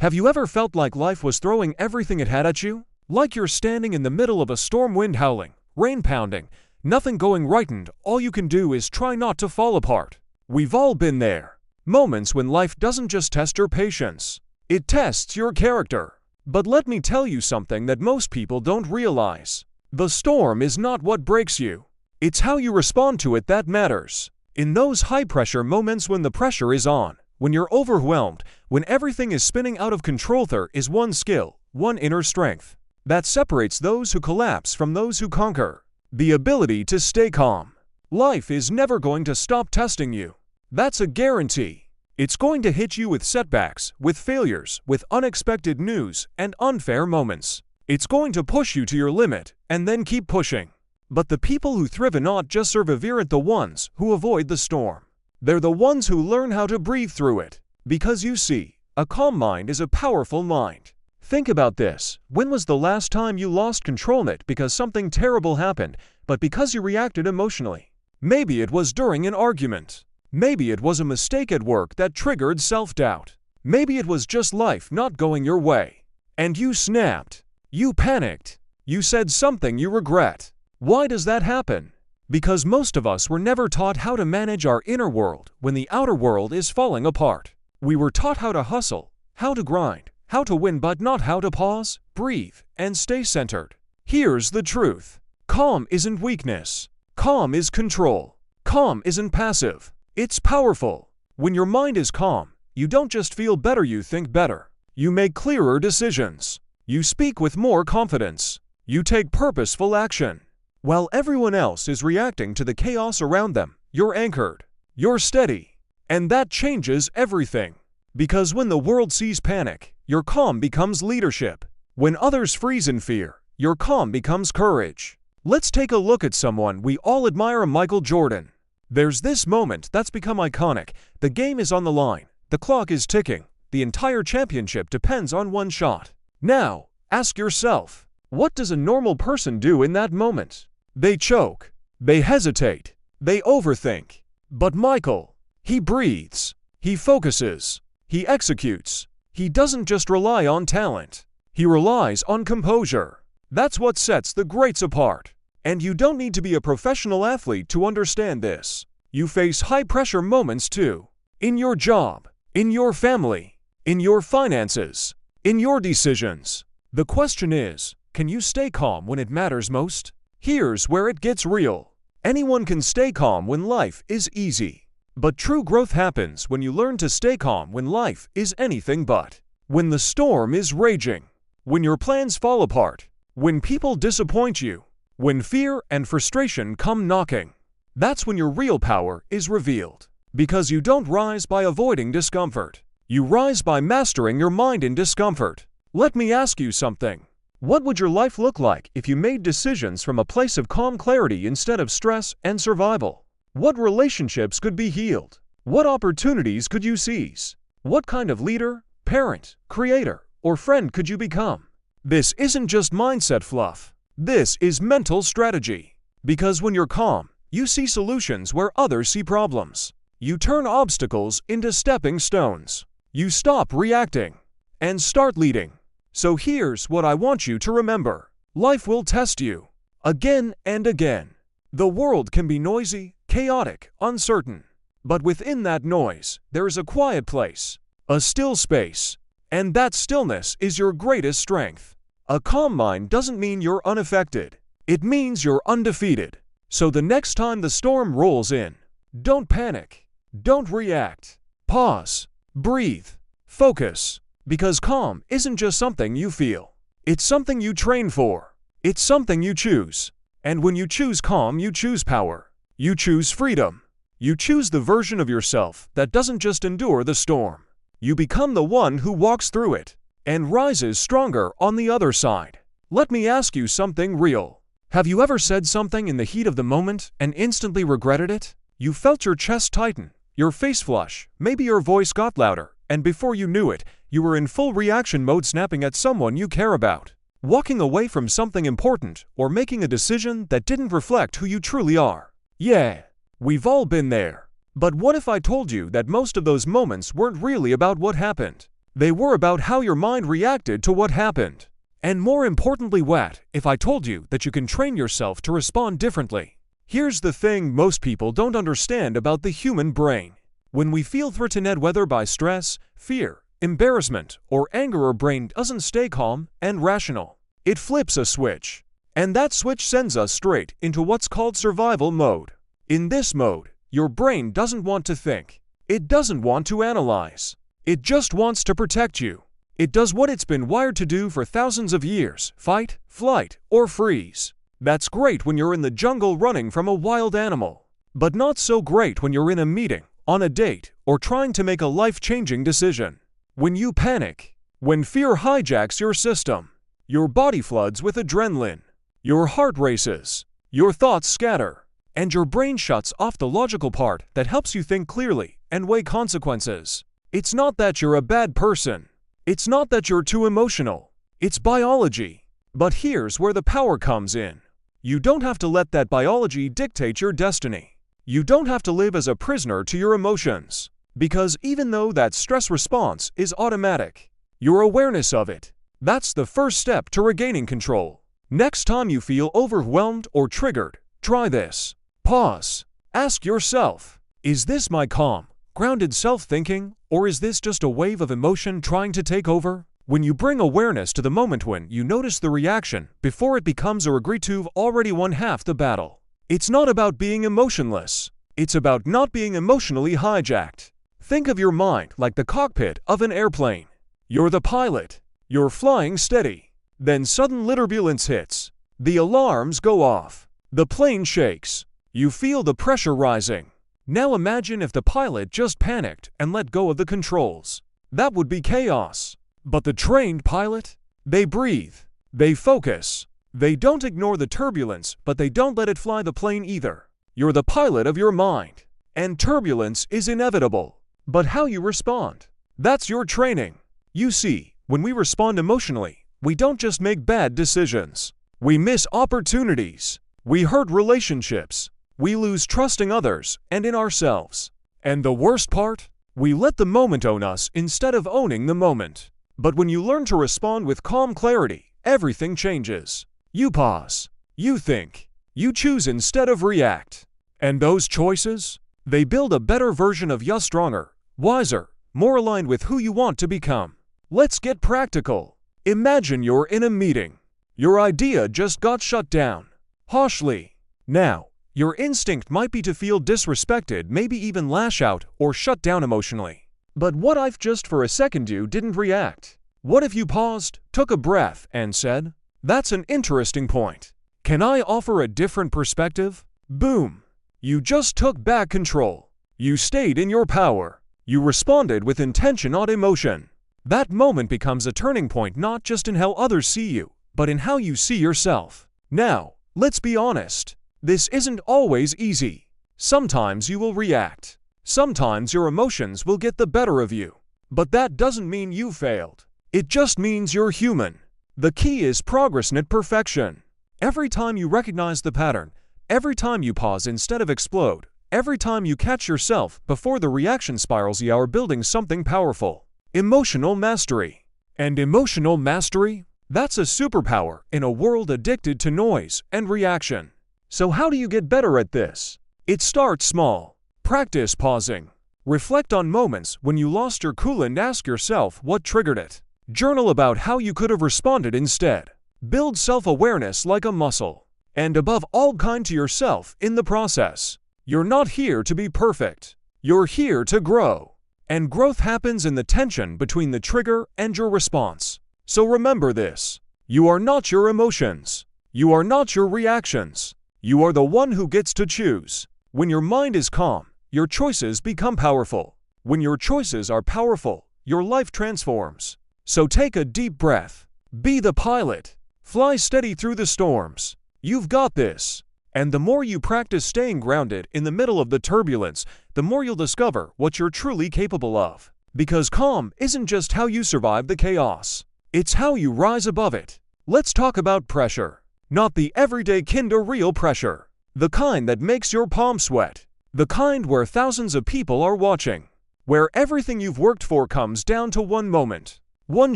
Have you ever felt like life was throwing everything it had at you? Like you're standing in the middle of a storm, wind howling, rain pounding, nothing going right, and all you can do is try not to fall apart. We've all been there. Moments when life doesn't just test your patience, it tests your character. But let me tell you something that most people don't realize. The storm is not what breaks you. It's how you respond to it that matters. In those high-pressure moments when the pressure is on, when you're overwhelmed, when everything is spinning out of control, there is one skill, one inner strength, that separates those who collapse from those who conquer. The ability to stay calm. Life is never going to stop testing you. That's a guarantee. It's going to hit you with setbacks, with failures, with unexpected news, and unfair moments. It's going to push you to your limit, and then keep pushing. But the people who thrive and not just persevere are the ones who avoid the storm. They're the ones who learn how to breathe through it. Because you see, a calm mind is a powerful mind. Think about this. When was the last time you lost control not because something terrible happened, but because you reacted emotionally? Maybe it was during an argument. Maybe it was a mistake at work that triggered self-doubt. Maybe it was just life not going your way. And you snapped. You panicked. You said something you regret. Why does that happen? Because most of us were never taught how to manage our inner world when the outer world is falling apart. We were taught how to hustle, how to grind, how to win, but not how to pause, breathe, and stay centered. Here's the truth. Calm isn't weakness. Calm is control. Calm isn't passive. It's powerful. When your mind is calm, you don't just feel better, you think better. You make clearer decisions. You speak with more confidence. You take purposeful action. While everyone else is reacting to the chaos around them, you're anchored. You're steady. And that changes everything. Because when the world sees panic, your calm becomes leadership. When others freeze in fear, your calm becomes courage. Let's take a look at someone we all admire, Michael Jordan. There's this moment that's become iconic. The game is on the line. The clock is ticking. The entire championship depends on one shot. Now, ask yourself, what does a normal person do in that moment? They choke. They hesitate. They overthink. But Michael, he breathes. He focuses. He executes. He doesn't just rely on talent. He relies on composure. That's what sets the greats apart. And you don't need to be a professional athlete to understand this. You face high-pressure moments too. In your job, in your family, in your finances, in your decisions. The question is, can you stay calm when it matters most? Here's where it gets real. Anyone can stay calm when life is easy. But true growth happens when you learn to stay calm when life is anything but. When the storm is raging. When your plans fall apart. When people disappoint you. When fear and frustration come knocking. That's when your real power is revealed. Because you don't rise by avoiding discomfort. You rise by mastering your mind in discomfort. Let me ask you something. What would your life look like if you made decisions from a place of calm clarity instead of stress and survival? What relationships could be healed? What opportunities could you seize? What kind of leader, parent, creator, or friend could you become? This isn't just mindset fluff. This is mental strategy. Because when you're calm, you see solutions where others see problems. You turn obstacles into stepping stones. You stop reacting and start leading. So here's what I want you to remember. Life will test you. Again and again. The world can be noisy, chaotic, uncertain. But within that noise, there is a quiet place. A still space. And that stillness is your greatest strength. A calm mind doesn't mean you're unaffected. It means you're undefeated. So the next time the storm rolls in, don't panic. Don't react. Pause. Breathe. Focus. Because calm isn't just something you feel. It's something you train for. It's something you choose. And when you choose calm, you choose power. You choose freedom. You choose the version of yourself that doesn't just endure the storm. You become the one who walks through it and rises stronger on the other side. Let me ask you something real. Have you ever said something in the heat of the moment and instantly regretted it? You felt your chest tighten, your face flush, maybe your voice got louder, and before you knew it, you were in full reaction mode, snapping at someone you care about, walking away from something important, or making a decision that didn't reflect who you truly are. Yeah, we've all been there. But what if I told you that most of those moments weren't really about what happened? They were about how your mind reacted to what happened. And more importantly, what if I told you that you can train yourself to respond differently? Here's the thing most people don't understand about the human brain. When we feel threatened, whether by stress, fear, embarrassment, or anger, our brain doesn't stay calm and rational. It flips a switch. And that switch sends us straight into what's called survival mode. In this mode, your brain doesn't want to think. It doesn't want to analyze. It just wants to protect you. It does what it's been wired to do for thousands of years: fight, flight, or freeze. That's great when you're in the jungle running from a wild animal. But not so great when you're in a meeting, on a date, or trying to make a life-changing decision. When you panic, when fear hijacks your system, your body floods with adrenaline. Your heart races, your thoughts scatter, and your brain shuts off the logical part that helps you think clearly and weigh consequences. It's not that you're a bad person. It's not that you're too emotional. It's biology. But here's where the power comes in. You don't have to let that biology dictate your destiny. You don't have to live as a prisoner to your emotions. Because even though that stress response is automatic, your awareness of it, that's the first step to regaining control. Next time you feel overwhelmed or triggered, try this. Pause. Ask yourself, is this my calm, grounded self-thinking, or is this just a wave of emotion trying to take over? When you bring awareness to the moment, when you notice the reaction before it becomes a regret, you've already won half the battle. It's not about being emotionless. It's about not being emotionally hijacked. Think of your mind like the cockpit of an airplane. You're the pilot. You're flying steady. Then sudden turbulence hits. The alarms go off. The plane shakes. You feel the pressure rising. Now imagine if the pilot just panicked and let go of the controls. That would be chaos. But the trained pilot? They breathe. They focus. They don't ignore the turbulence, but they don't let it fly the plane either. You're the pilot of your mind. And turbulence is inevitable. But how you respond? That's your training. You see, when we respond emotionally, we don't just make bad decisions. We miss opportunities. We hurt relationships. We lose trust in others and in ourselves. And the worst part? We let the moment own us instead of owning the moment. But when you learn to respond with calm clarity, everything changes. You pause. You think. You choose instead of react. And those choices? They build a better version of you, stronger, wiser, more aligned with who you want to become. Let's get practical. Imagine you're in a meeting. Your idea just got shut down. Harshly. Now, your instinct might be to feel disrespected, maybe even lash out or shut down emotionally. But what if just for a second you didn't react? What if you paused, took a breath, and said, "That's an interesting point. Can I offer a different perspective?" Boom. You just took back control. You stayed in your power. You responded with intention, not emotion. That moment becomes a turning point, not just in how others see you, but in how you see yourself. Now, let's be honest. This isn't always easy. Sometimes you will react. Sometimes your emotions will get the better of you. But that doesn't mean you failed. It just means you're human. The key is progress, not perfection. Every time you recognize the pattern, every time you pause instead of explode, every time you catch yourself before the reaction spirals, you are building something powerful. Emotional mastery. And emotional mastery? That's a superpower in a world addicted to noise and reaction. So how do you get better at this? It starts small. Practice pausing. Reflect on moments when you lost your cool and ask yourself what triggered it. Journal about how you could have responded instead. Build self-awareness like a muscle. And above all, kind to yourself in the process. You're not here to be perfect. You're here to grow. And growth happens in the tension between the trigger and your response. So remember this. You are not your emotions. You are not your reactions. You are the one who gets to choose. When your mind is calm, your choices become powerful. When your choices are powerful, your life transforms. So take a deep breath. Be the pilot. Fly steady through the storms. You've got this. And the more you practice staying grounded in the middle of the turbulence, the more you'll discover what you're truly capable of. Because calm isn't just how you survive the chaos. It's how you rise above it. Let's talk about pressure. Not the everyday kind of real pressure. The kind that makes your palms sweat. The kind where thousands of people are watching. where everything you've worked for comes down to one moment, one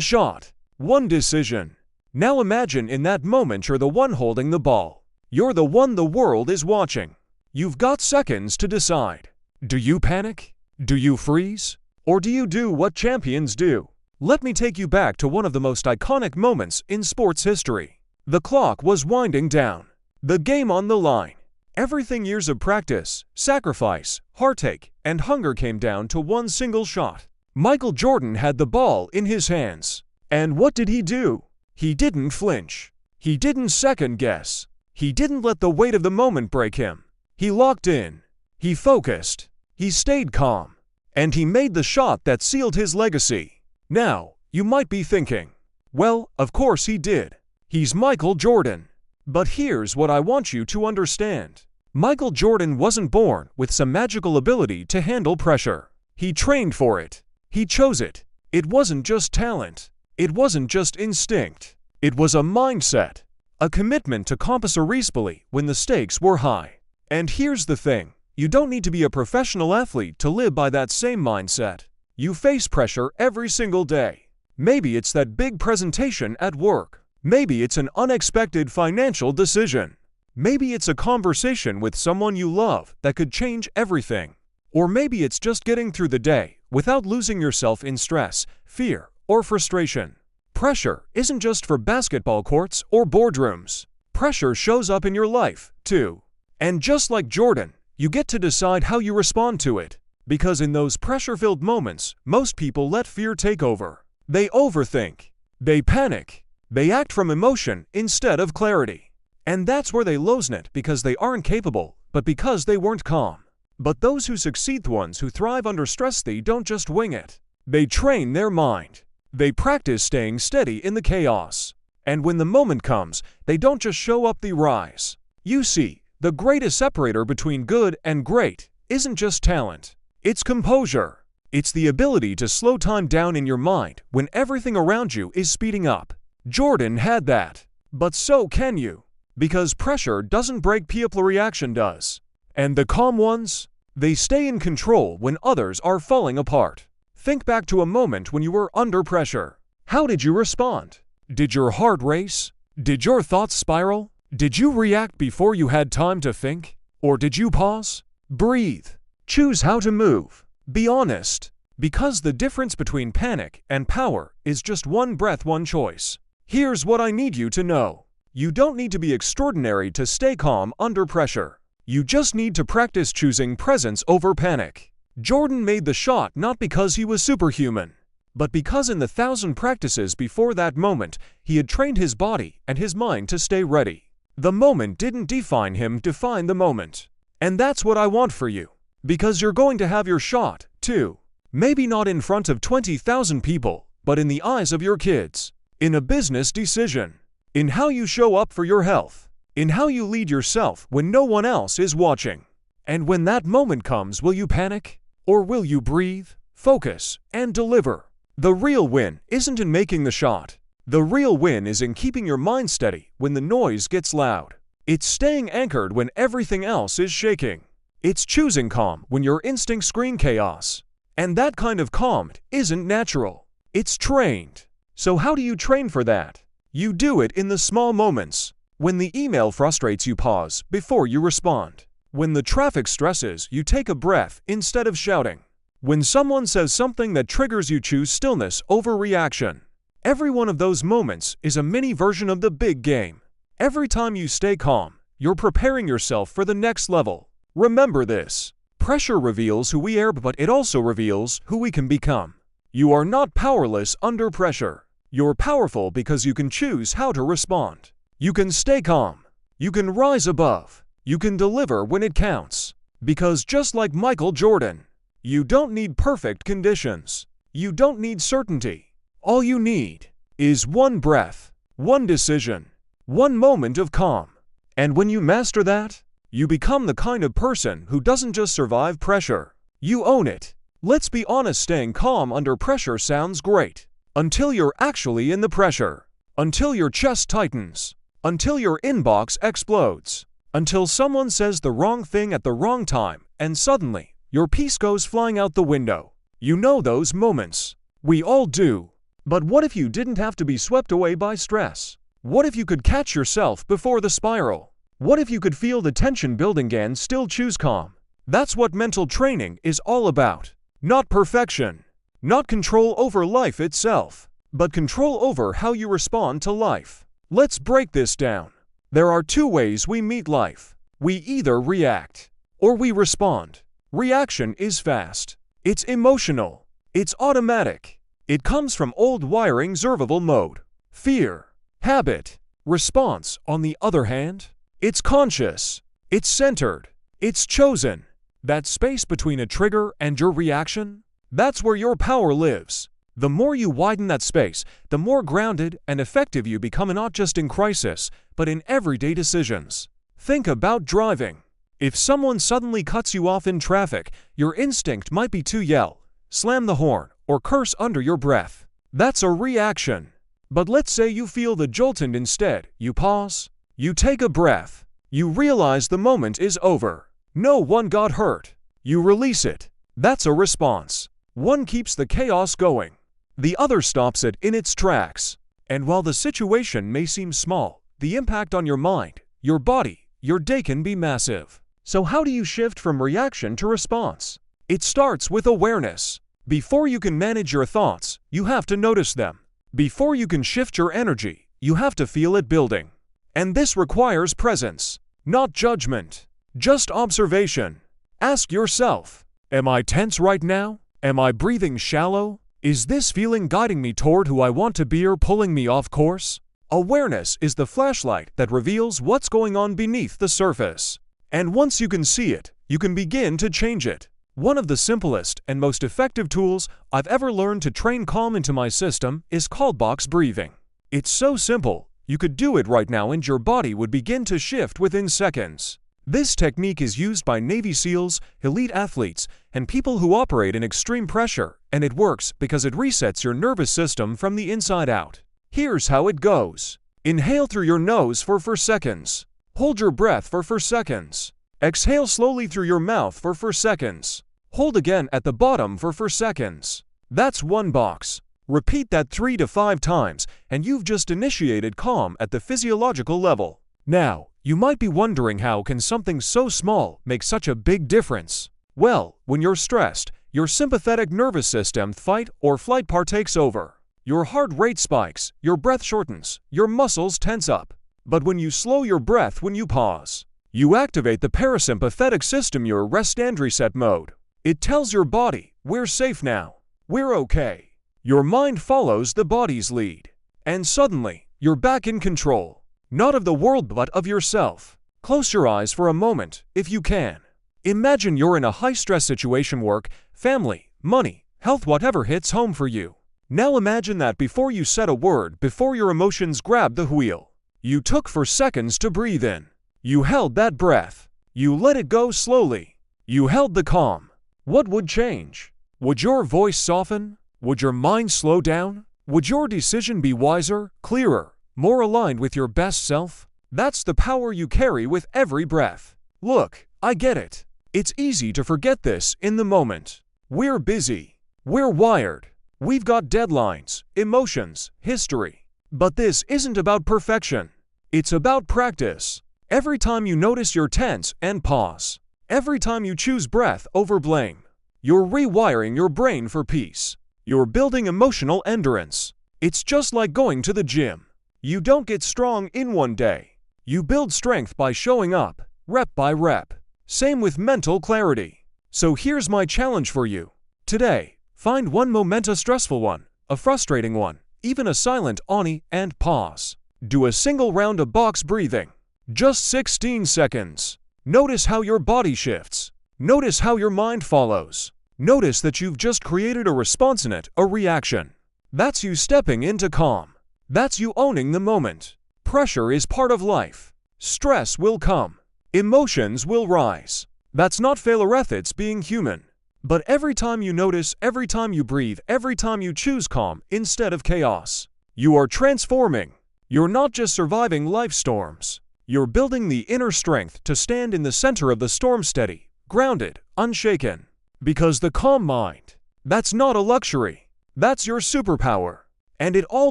shot, one decision. Now imagine in that moment you're the one holding the ball. You're the one the world is watching. You've got seconds to decide. Do you panic? Do you freeze? Or do you do what champions do? Let me take you back to one of the most iconic moments in sports history. The clock was winding down. The game on the line. Everything years of practice, sacrifice, heartache, and hunger came down to one single shot. Michael Jordan had the ball in his hands. And what did he do? He didn't flinch. He didn't second guess. He didn't let the weight of the moment break him. He locked in. He focused. He stayed calm. And he made the shot that sealed his legacy. Now, you might be thinking, well, of course he did. He's Michael Jordan. But here's what I want you to understand. Michael Jordan wasn't born with some magical ability to handle pressure. He trained for it. He chose it. It wasn't just talent. It wasn't just instinct. It was a mindset. A commitment to compass irreversibly when the stakes were high. And here's the thing. You don't need to be a professional athlete to live by that same mindset. You face pressure every single day. Maybe it's that big presentation at work. Maybe it's an unexpected financial decision. Maybe it's a conversation with someone you love that could change everything. Or maybe it's just getting through the day without losing yourself in stress, fear, or frustration. Pressure isn't just for basketball courts or boardrooms. Pressure shows up in your life, too. And just like Jordan, you get to decide how you respond to it. Because in those pressure-filled moments, most people let fear take over. They overthink. They panic. They act from emotion instead of clarity. And that's where they lose it because they aren't capable, but because they weren't calm. But those who succeed, the ones who thrive under stress, they don't just wing it. They train their mind. They practice staying steady in the chaos. And when the moment comes, they don't just show up, they rise. You see, the greatest separator between good and great isn't just talent. It's composure. It's the ability to slow time down in your mind when everything around you is speeding up. Jordan had that. But so can you. Because pressure doesn't break people, reaction does. And the calm ones? They stay in control when others are falling apart. Think back to a moment when you were under pressure. How did you respond? Did your heart race? Did your thoughts spiral? Did you react before you had time to think? Or did you pause? Breathe. Choose how to move. Be honest. Because the difference between panic and power is just one breath, one choice. Here's what I need you to know. You don't need to be extraordinary to stay calm under pressure. You just need to practice choosing presence over panic. Jordan made the shot not because he was superhuman, but because in the 1,000 practices before that moment, he had trained his body and his mind to stay ready. The moment didn't define him, define the moment. And that's what I want for you. Because you're going to have your shot, too. Maybe not in front of 20,000 people, but in the eyes of your kids. In a business decision. In how you show up for your health. In how you lead yourself when no one else is watching. And when that moment comes, will you panic? Or will you breathe, focus, and deliver? The real win isn't in making the shot. The real win is in keeping your mind steady when the noise gets loud. It's staying anchored when everything else is shaking. It's choosing calm when your instincts scream chaos. And that kind of calm isn't natural. It's trained. So how do you train for that? You do it in the small moments. When the email frustrates you, pause before you respond. When the traffic stresses, you take a breath instead of shouting. When someone says something that triggers you, choose stillness over reaction. Every one of those moments is a mini version of the big game. Every time you stay calm, you're preparing yourself for the next level. Remember this. Pressure reveals who we are, but it also reveals who we can become. You are not powerless under pressure. You're powerful because you can choose how to respond. You can stay calm. You can rise above. You can deliver when it counts. Because just like Michael Jordan, you don't need perfect conditions. You don't need certainty. All you need is one breath, one decision, one moment of calm. And when you master that, you become the kind of person who doesn't just survive pressure. You own it. Let's be honest, staying calm under pressure sounds great. Until you're actually in the pressure. Until your chest tightens. Until your inbox explodes. Until someone says the wrong thing at the wrong time, and suddenly, your peace goes flying out the window. You know those moments. We all do. But what if you didn't have to be swept away by stress? What if you could catch yourself before the spiral? What if you could feel the tension building and still choose calm? That's what mental training is all about. Not perfection. Not control over life itself, but control over how you respond to life. Let's break this down. There are two ways we meet life. We either react or we respond. Reaction is fast. It's emotional. It's automatic. It comes from old wiring survival mode. Fear, habit. Response, on the other hand, it's conscious. It's centered. It's chosen. That space between a trigger and your reaction, that's where your power lives. The more you widen that space, the more grounded and effective you become, not just in crisis, but in everyday decisions. Think about driving. If someone suddenly cuts you off in traffic, your instinct might be to yell, slam the horn, or curse under your breath. That's a reaction. But let's say you feel the jolt and instead, you pause, you take a breath, you realize the moment is over. No one got hurt. You release it. That's a response. One keeps the chaos going. The other stops it in its tracks. And while the situation may seem small, the impact on your mind, your body, your day can be massive. So how do you shift from reaction to response? It starts with awareness. Before you can manage your thoughts, you have to notice them. Before you can shift your energy, you have to feel it building. And this requires presence, not judgment. Just observation. Ask yourself, am I tense right now? Am I breathing shallow? Is this feeling guiding me toward who I want to be or pulling me off course? Awareness is the flashlight that reveals what's going on beneath the surface. And once you can see it, you can begin to change it. One of the simplest and most effective tools I've ever learned to train calm into my system is called box breathing. It's so simple, you could do it right now and your body would begin to shift within seconds. This technique is used by Navy SEALs, elite athletes, and people who operate in extreme pressure, and it works because it resets your nervous system from the inside out. Here's how it goes. Inhale through your nose for 4 seconds. Hold your breath for 4 seconds. Exhale slowly through your mouth for 4 seconds. Hold again at the bottom for 4 seconds. That's one box. Repeat that 3 to 5 times, and you've just initiated calm at the physiological level. Now, you might be wondering, how can something so small make such a big difference? Well, when you're stressed, your sympathetic nervous system fight or flight part takes over. Your heart rate spikes, your breath shortens, your muscles tense up. But when you slow your breath, when you pause, you activate the parasympathetic system, your rest and reset mode. It tells your body, we're safe now, we're okay. Your mind follows the body's lead. And suddenly, you're back in control. Not of the world but of yourself. Close your eyes for a moment, if you can. Imagine you're in a high-stress situation: work, family, money, health, whatever hits home for you. Now imagine that before you said a word, before your emotions grabbed the wheel, you took 4 seconds to breathe in. You held that breath. You let it go slowly. You held the calm. What would change? Would your voice soften? Would your mind slow down? Would your decision be wiser, clearer, more aligned with your best self? That's the power you carry with every breath. Look, I get it. It's easy to forget this in the moment. We're busy. We're wired. We've got deadlines, emotions, history. But this isn't about perfection. It's about practice. Every time you notice you're tense and pause. Every time you choose breath over blame. You're rewiring your brain for peace. You're building emotional endurance. It's just like going to the gym. You don't get strong in one day. You build strength by showing up, rep by rep. Same with mental clarity. So here's my challenge for you. Today, find one moment, a stressful one, a frustrating one, even a silent oni, and pause. Do a single round of box breathing. Just 16 seconds. Notice how your body shifts. Notice how your mind follows. Notice that you've just created a response in it, a reaction. That's you stepping into calm. That's you owning the moment. Pressure is part of life. Stress will come. Emotions will rise. That's not failure, it's being human. But every time you notice, every time you breathe, every time you choose calm instead of chaos, you are transforming. You're not just surviving life storms. You're building the inner strength to stand in the center of the storm, steady, grounded, unshaken. Because the calm mind, That's not a luxury. That's your superpower. And it all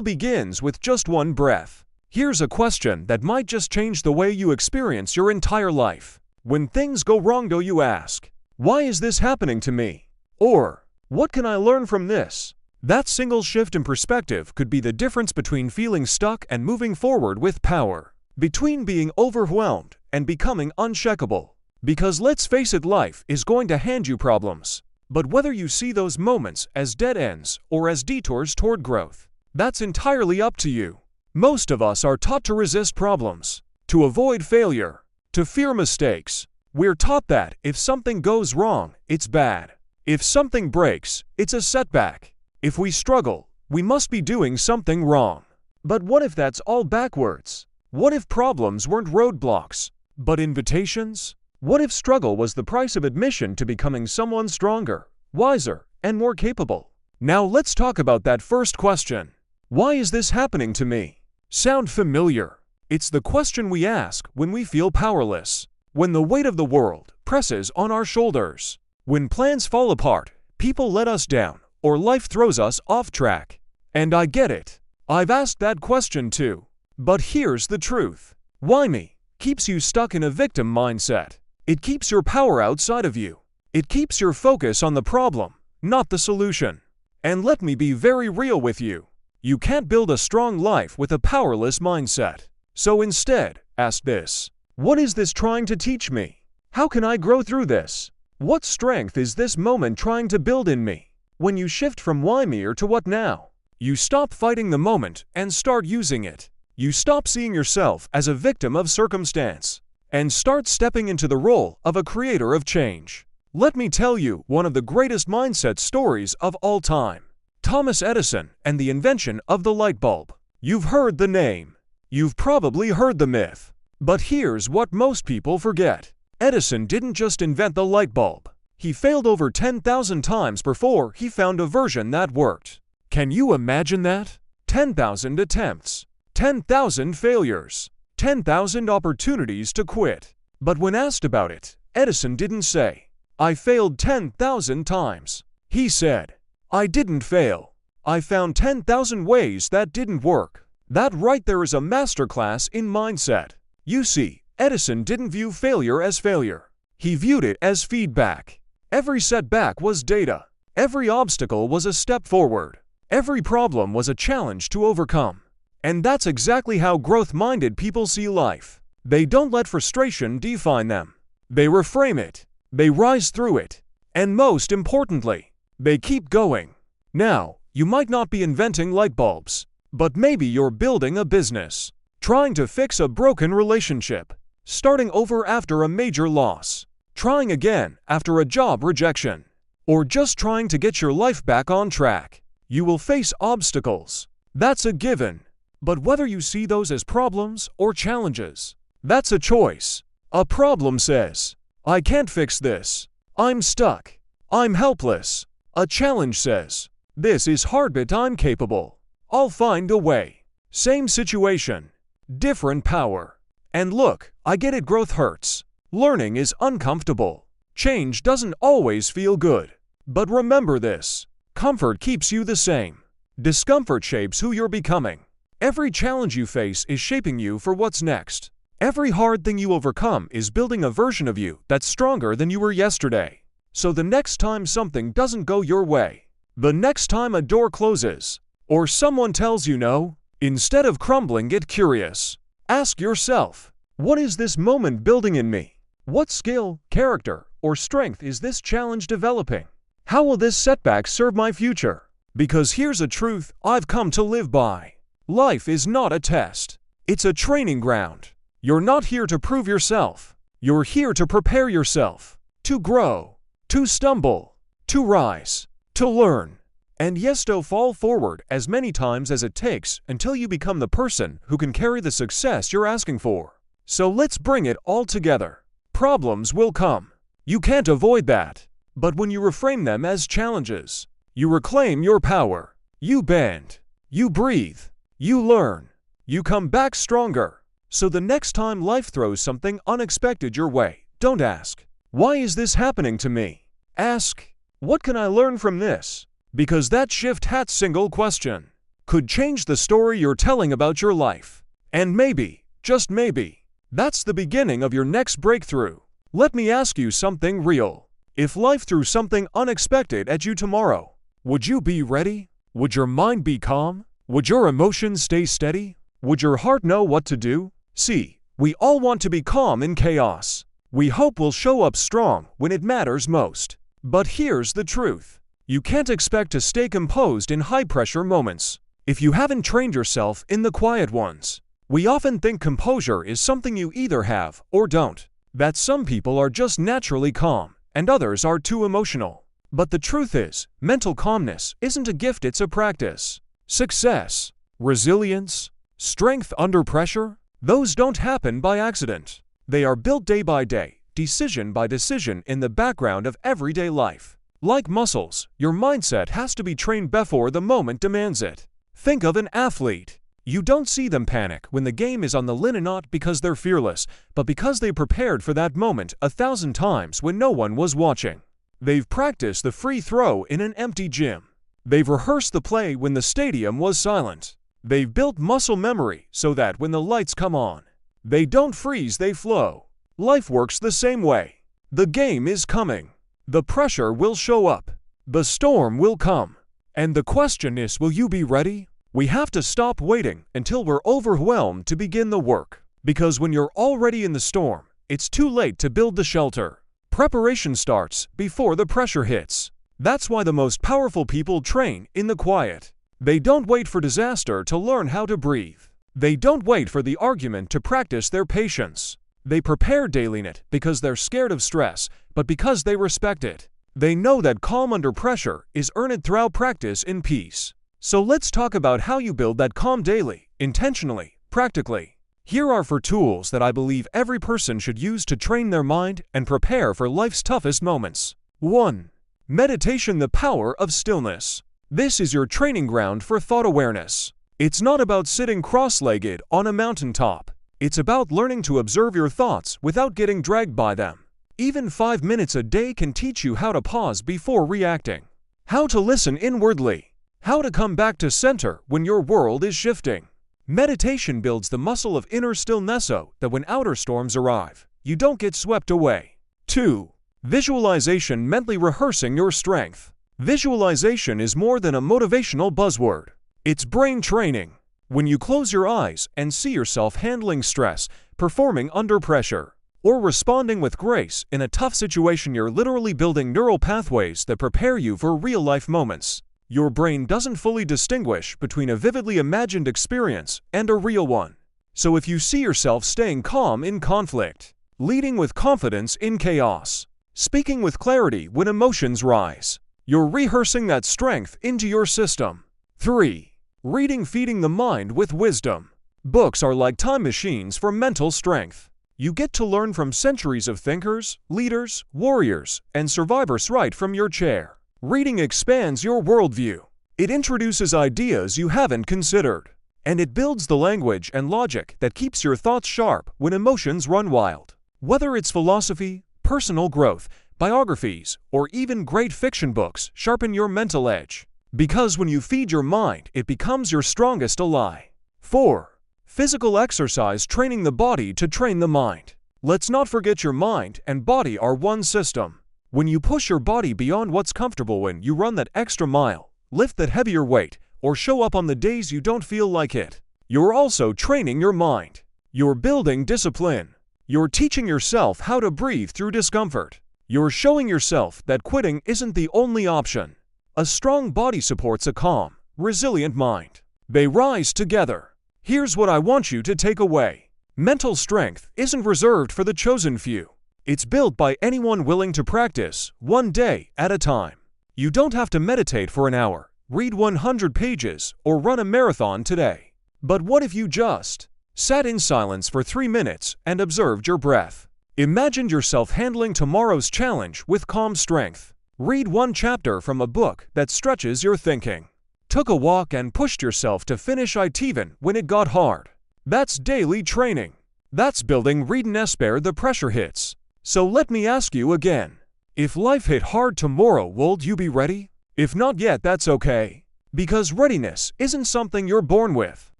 begins with just one breath. Here's a question that might just change the way you experience your entire life. When things go wrong, do you ask, "Why is this happening to me?" Or, "What can I learn from this?" That single shift in perspective could be the difference between feeling stuck and moving forward with power, between being overwhelmed and becoming unshakable. Because let's face it, life is going to hand you problems. But whether you see those moments as dead ends or as detours toward growth, that's entirely up to you. Most of us are taught to resist problems, to avoid failure, to fear mistakes. We're taught that if something goes wrong, it's bad. If something breaks, it's a setback. If we struggle, we must be doing something wrong. But what if that's all backwards? What if problems weren't roadblocks, but invitations? What if struggle was the price of admission to becoming someone stronger, wiser, and more capable? Now let's talk about that first question. Why is this happening to me? Sound familiar? It's the question we ask when we feel powerless, when the weight of the world presses on our shoulders, when plans fall apart, people let us down, or life throws us off track. And I get it. I've asked that question too. But here's the truth. Why me keeps you stuck in a victim mindset. It keeps your power outside of you. It keeps your focus on the problem, not the solution. And let me be very real with you. You can't build a strong life with a powerless mindset. So instead, ask this. What is this trying to teach me? How can I grow through this? What strength is this moment trying to build in me? When you shift from why me or to what now, you stop fighting the moment and start using it. You stop seeing yourself as a victim of circumstance and start stepping into the role of a creator of change. Let me tell you one of the greatest mindset stories of all time. Thomas Edison and the invention of the light bulb. You've heard the name. You've probably heard the myth. But here's what most people forget. Edison didn't just invent the light bulb. He failed over 10,000 times before he found a version that worked. Can you imagine that? 10,000 attempts, 10,000 failures, 10,000 opportunities to quit. But when asked about it, Edison didn't say, "I failed 10,000 times." He said, "I didn't fail. I found 10,000 ways that didn't work." That right there is a masterclass in mindset. You see, Edison didn't view failure as failure. He viewed it as feedback. Every setback was data. Every obstacle was a step forward. Every problem was a challenge to overcome. And that's exactly how growth-minded people see life. They don't let frustration define them. They reframe it. They rise through it. And most importantly, they keep going. Now, you might not be inventing light bulbs, but maybe you're building a business, trying to fix a broken relationship, starting over after a major loss, trying again after a job rejection, or just trying to get your life back on track. You will face obstacles. That's a given. But whether you see those as problems or challenges, that's a choice. A problem says, "I can't fix this. I'm stuck. I'm helpless." A challenge says, "This is hard but I'm capable. I'll find a way." Same situation, different power. And look, I get it, growth hurts. Learning is uncomfortable. Change doesn't always feel good. But remember this, comfort keeps you the same. Discomfort shapes who you're becoming. Every challenge you face is shaping you for what's next. Every hard thing you overcome is building a version of you that's stronger than you were yesterday. So the next time something doesn't go your way, the next time a door closes, or someone tells you no, instead of crumbling, get curious. Ask yourself, what is this moment building in me? What skill, character, or strength is this challenge developing? How will this setback serve my future? Because here's a truth I've come to live by. Life is not a test. It's a training ground. You're not here to prove yourself. You're here to prepare yourself, to grow, to stumble, to rise, to learn, and yes, to fall forward as many times as it takes until you become the person who can carry the success you're asking for. So let's bring it all together. Problems will come. You can't avoid that. But when you reframe them as challenges, you reclaim your power. You bend. You breathe. You learn. You come back stronger. So the next time life throws something unexpected your way, don't ask, "Why is this happening to me?" Ask, What can I learn from this? Because that shift hat single question could change the story you're telling about your life. And maybe, just maybe, that's the beginning of your next breakthrough. Let me ask you something real. If life threw something unexpected at you tomorrow, would you be ready? Would your mind be calm? Would your emotions stay steady? Would your heart know what to do? See, we all want to be calm in chaos. We hope we'll show up strong when it matters most. But here's the truth. You can't expect to stay composed in high-pressure moments if you haven't trained yourself in the quiet ones. We often think composure is something you either have or don't, that some people are just naturally calm and others are too emotional. But the truth is, mental calmness isn't a gift, it's a practice. Success, resilience, strength under pressure, those don't happen by accident. They are built day by day, decision by decision in the background of everyday life. Like muscles, your mindset has to be trained before the moment demands it. Think of an athlete. You don't see them panic when the game is on the line, not because they're fearless, but because they prepared for that moment 1,000 times when no one was watching. They've practiced the free throw in an empty gym. They've rehearsed the play when the stadium was silent. They've built muscle memory so that when the lights come on, they don't freeze, they flow. Life works the same way. The game is coming. The pressure will show up. The storm will come. And the question is, will you be ready? We have to stop waiting until we're overwhelmed to begin the work. Because when you're already in the storm, it's too late to build the shelter. Preparation starts before the pressure hits. That's why the most powerful people train in the quiet. They don't wait for disaster to learn how to breathe. They don't wait for the argument to practice their patience. They prepare daily in it because they're scared of stress, but because they respect it. They know that calm under pressure is earned throughout practice in peace. So let's talk about how you build that calm daily, intentionally, practically. Here are 4 tools that I believe every person should use to train their mind and prepare for life's toughest moments. 1. Meditation, the power of stillness. This is your training ground for thought awareness. It's not about sitting cross-legged on a mountaintop. It's about learning to observe your thoughts without getting dragged by them. Even 5 minutes a day can teach you how to pause before reacting, how to listen inwardly, how to come back to center when your world is shifting. Meditation builds the muscle of inner stillness so that when outer storms arrive, you don't get swept away. 2. Visualization, mentally rehearsing your strength. Visualization is more than a motivational buzzword. It's brain training. When you close your eyes and see yourself handling stress, performing under pressure, or responding with grace in a tough situation, you're literally building neural pathways that prepare you for real-life moments. Your brain doesn't fully distinguish between a vividly imagined experience and a real one. So if you see yourself staying calm in conflict, leading with confidence in chaos, speaking with clarity when emotions rise, you're rehearsing that strength into your system. 3. Reading, feeding the mind with wisdom. Books are like time machines for mental strength. You get to learn from centuries of thinkers, leaders, warriors, and survivors right from your chair. Reading expands your worldview. It introduces ideas you haven't considered. And it builds the language and logic that keeps your thoughts sharp when emotions run wild. Whether it's philosophy, personal growth, biographies, or even great fiction books, sharpen your mental edge. Because when you feed your mind, it becomes your strongest ally. 4. Physical exercise, training the body to train the mind. Let's not forget your mind and body are one system. When you push your body beyond what's comfortable, when you run that extra mile, lift that heavier weight, or show up on the days you don't feel like it, you're also training your mind. You're building discipline. You're teaching yourself how to breathe through discomfort. You're showing yourself that quitting isn't the only option. A strong body supports a calm, resilient mind. They rise together. Here's what I want you to take away. Mental strength isn't reserved for the chosen few. It's built by anyone willing to practice, one day at a time. You don't have to meditate for an hour, read 100 pages, or run a marathon today. But what if you just sat in silence for 3 minutes and observed your breath? Imagined yourself handling tomorrow's challenge with calm strength. Read 1 chapter from a book that stretches your thinking. Took a walk and pushed yourself to finish it even when it got hard. That's daily training. That's building readiness where the pressure hits. So let me ask you again. If life hit hard tomorrow, would you be ready? If not yet, that's okay. Because readiness isn't something you're born with.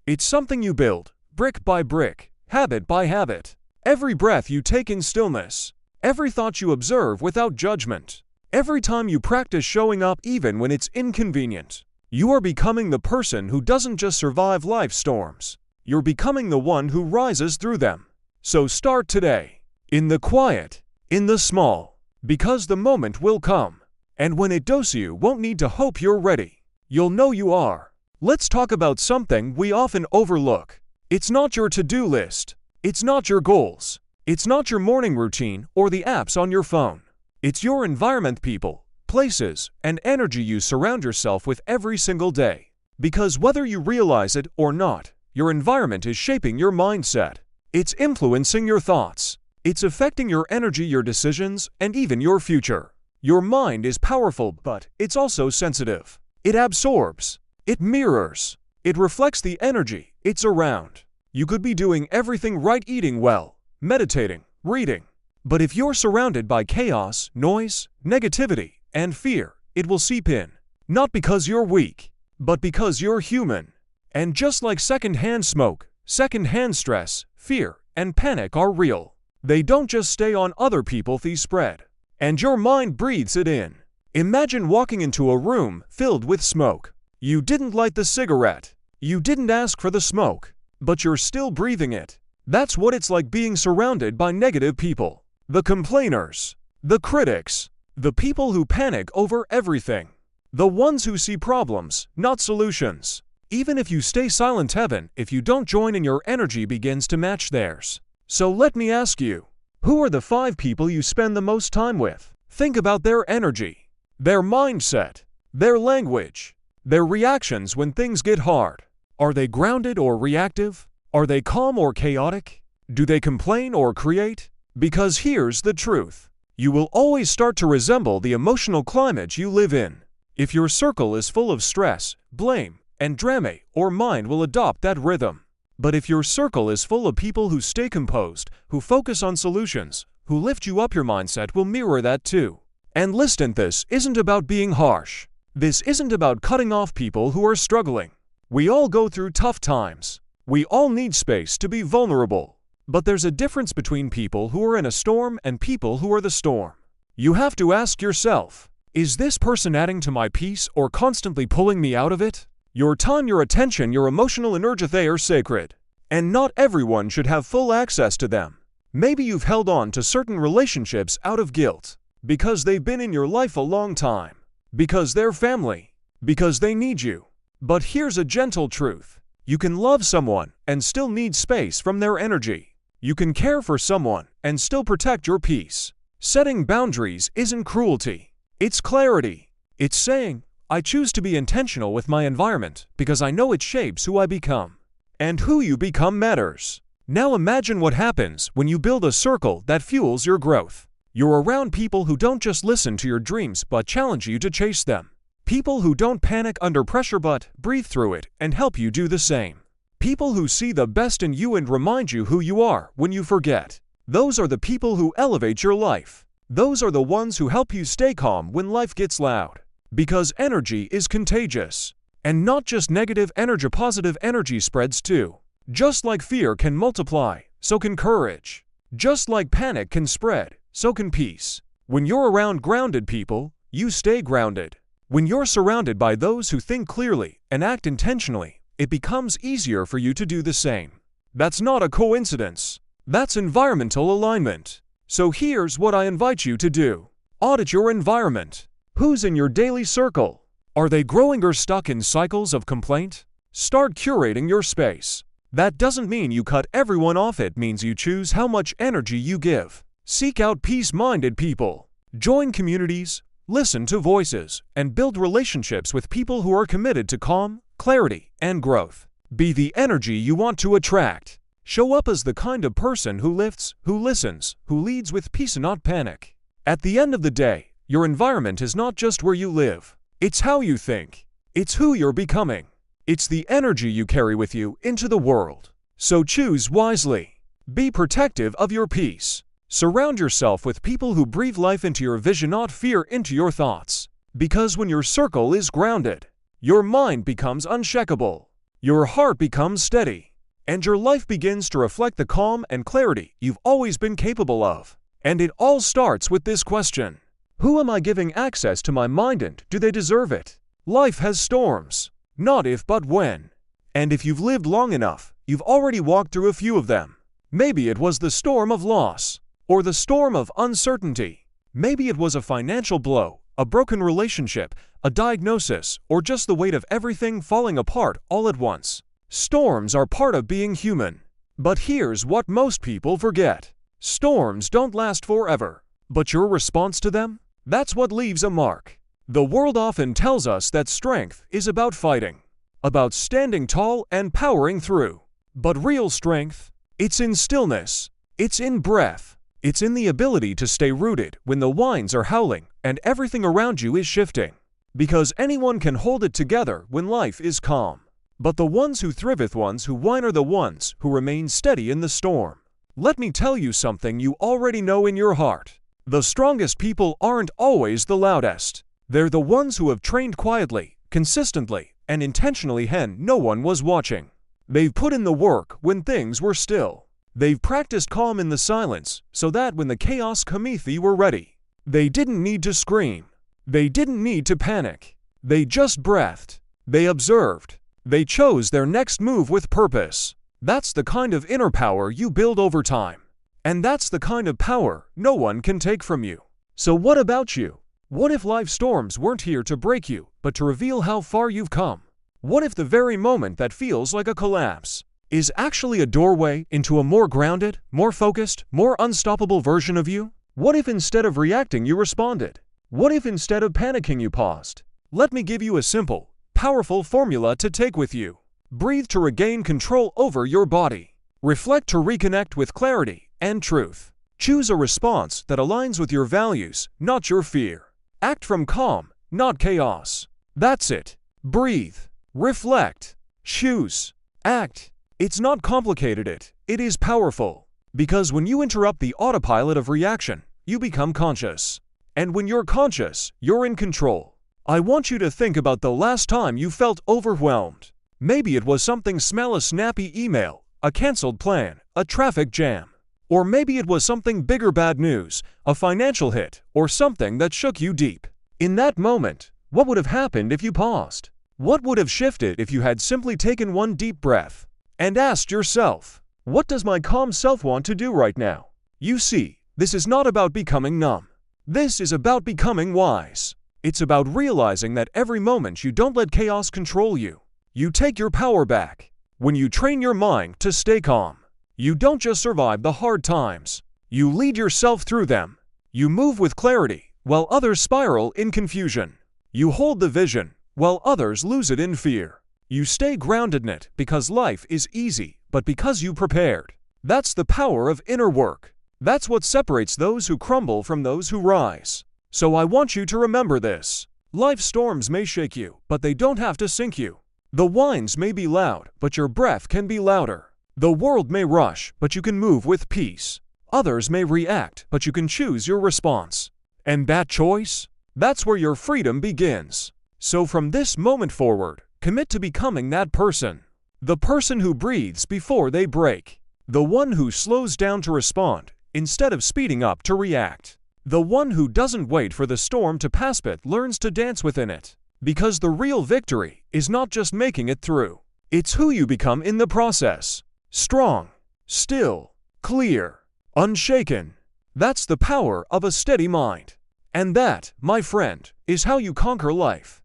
It's something you build, brick by brick, habit by habit. Every breath you take in stillness, every thought you observe without judgment, every time you practice showing up even when it's inconvenient, you are becoming the person who doesn't just survive life's storms. You're becoming the one who rises through them. So start today. In the quiet, in the small, because the moment will come. And when it does, you won't need to hope you're ready. You'll know you are. Let's talk about something we often overlook. It's not your to-do list. It's not your goals. It's not your morning routine or the apps on your phone. It's your environment, people, places, and energy you surround yourself with every single day. Because whether you realize it or not, your environment is shaping your mindset. It's influencing your thoughts. It's affecting your energy, your decisions, and even your future. Your mind is powerful, but it's also sensitive. It absorbs. It mirrors. It reflects the energy it's around. You could be doing everything right, eating well, meditating, reading. But if you're surrounded by chaos, noise, negativity, and fear, it will seep in. Not because you're weak, but because you're human. And just like secondhand smoke, secondhand stress, fear, and panic are real. They don't just stay on other people, they spread. And your mind breathes it in. Imagine walking into a room filled with smoke. You didn't light the cigarette. You didn't ask for the smoke. But you're still breathing it. That's what it's like being surrounded by negative people. The complainers. The critics. The people who panic over everything. The ones who see problems, not solutions. Even if you stay silent, heaven, if you don't join in, your energy begins to match theirs. So let me ask you, who are the 5 people you spend the most time with? Think about their energy, their mindset, their language, their reactions when things get hard. Are they grounded or reactive? Are they calm or chaotic? Do they complain or create? Because here's the truth. You will always start to resemble the emotional climate you live in. If your circle is full of stress, blame, and drama, your mind will adopt that rhythm. But if your circle is full of people who stay composed, who focus on solutions, who lift you up, your mindset will mirror that too. And listen, this isn't about being harsh. This isn't about cutting off people who are struggling. We all go through tough times. We all need space to be vulnerable. But there's a difference between people who are in a storm and people who are the storm. You have to ask yourself, is this person adding to my peace or constantly pulling me out of it? Your time, your attention, your emotional energy, they are sacred. And not everyone should have full access to them. Maybe you've held on to certain relationships out of guilt, because they've been in your life a long time, because they're family, because they need you. But here's a gentle truth. You can love someone and still need space from their energy. You can care for someone and still protect your peace. Setting boundaries isn't cruelty. It's clarity. It's saying, I choose to be intentional with my environment because I know it shapes who I become. And who you become matters. Now imagine what happens when you build a circle that fuels your growth. You're around people who don't just listen to your dreams but challenge you to chase them. People who don't panic under pressure but breathe through it and help you do the same. People who see the best in you and remind you who you are when you forget. Those are the people who elevate your life. Those are the ones who help you stay calm when life gets loud. Because energy is contagious. And not just negative energy, positive energy spreads too. Just like fear can multiply, so can courage. Just like panic can spread, so can peace. When you're around grounded people, you stay grounded. When you're surrounded by those who think clearly and act intentionally, it becomes easier for you to do the same. That's not a coincidence. That's environmental alignment. So here's what I invite you to do. Audit your environment. Who's in your daily circle? Are they growing or stuck in cycles of complaint? Start curating your space. That doesn't mean you cut everyone off, it means you choose how much energy you give. Seek out peace-minded people. Join communities, listen to voices, and build relationships with people who are committed to calm, clarity, and growth. Be the energy you want to attract. Show up as the kind of person who lifts, who listens, who leads with peace and not panic. At the end of the day, your environment is not just where you live. It's how you think. It's who you're becoming. It's the energy you carry with you into the world. So choose wisely. Be protective of your peace. Surround yourself with people who breathe life into your vision, not fear into your thoughts. Because when your circle is grounded, your mind becomes unshakable, your heart becomes steady, and your life begins to reflect the calm and clarity you've always been capable of. And it all starts with this question: who am I giving access to my mind, and do they deserve it? Life has storms, not if but when. And if you've lived long enough, you've already walked through a few of them. Maybe it was the storm of loss, or the storm of uncertainty. Maybe it was a financial blow, a broken relationship, a diagnosis, or just the weight of everything falling apart all at once. Storms are part of being human. But here's what most people forget: storms don't last forever. But your response to them? That's what leaves a mark. The world often tells us that strength is about fighting, about standing tall and powering through. But real strength, it's in stillness, it's in breath, it's in the ability to stay rooted when the winds are howling and everything around you is shifting. Because anyone can hold it together when life is calm. But the ones who thriveth, ones who whine, are the ones who remain steady in the storm. Let me tell you something you already know in your heart. The strongest people aren't always the loudest. They're the ones who have trained quietly, consistently, and intentionally when no one was watching. They've put in the work when things were still. They've practiced calm in the silence so that when the chaos cometh they were ready. They didn't need to scream. They didn't need to panic. They just breathed. They observed. They chose their next move with purpose. That's the kind of inner power you build over time. And that's the kind of power no one can take from you. So what about you? What if life storms weren't here to break you, but to reveal how far you've come? What if the very moment that feels like a collapse is actually a doorway into a more grounded, more focused, more unstoppable version of you? What if instead of reacting you responded? What if instead of panicking you paused? Let me give you a simple, powerful formula to take with you. Breathe to regain control over your body. Reflect to reconnect with clarity and truth. Choose a response that aligns with your values, not your fear. Act from calm, not chaos. That's it. Breathe. Reflect. Choose. Act. It's not complicated, it is powerful. Because when you interrupt the autopilot of reaction, you become conscious. And when you're conscious, you're in control. I want you to think about the last time you felt overwhelmed. Maybe it was something small, a snappy email, a canceled plan, a traffic jam. Or maybe it was something bigger, bad news, a financial hit, or something that shook you deep. In that moment, what would have happened if you paused? What would have shifted if you had simply taken one deep breath and asked yourself, what does my calm self want to do right now? You see, this is not about becoming numb. This is about becoming wise. It's about realizing that every moment you don't let chaos control you. You take your power back. When you train your mind to stay calm, you don't just survive the hard times. You lead yourself through them. You move with clarity while others spiral in confusion. You hold the vision while others lose it in fear. You stay grounded in it because life is easy, but because you prepared. That's the power of inner work. That's what separates those who crumble from those who rise. So I want you to remember this. Life's storms may shake you, but they don't have to sink you. The winds may be loud, but your breath can be louder. The world may rush, but you can move with peace. Others may react, but you can choose your response. And that choice? That's where your freedom begins. So from this moment forward, commit to becoming that person. The person who breathes before they break. The one who slows down to respond, instead of speeding up to react. The one who doesn't wait for the storm to pass but learns to dance within it. Because the real victory is not just making it through. It's who you become in the process. Strong, still, clear, unshaken. That's the power of a steady mind. And that, my friend, is how you conquer life.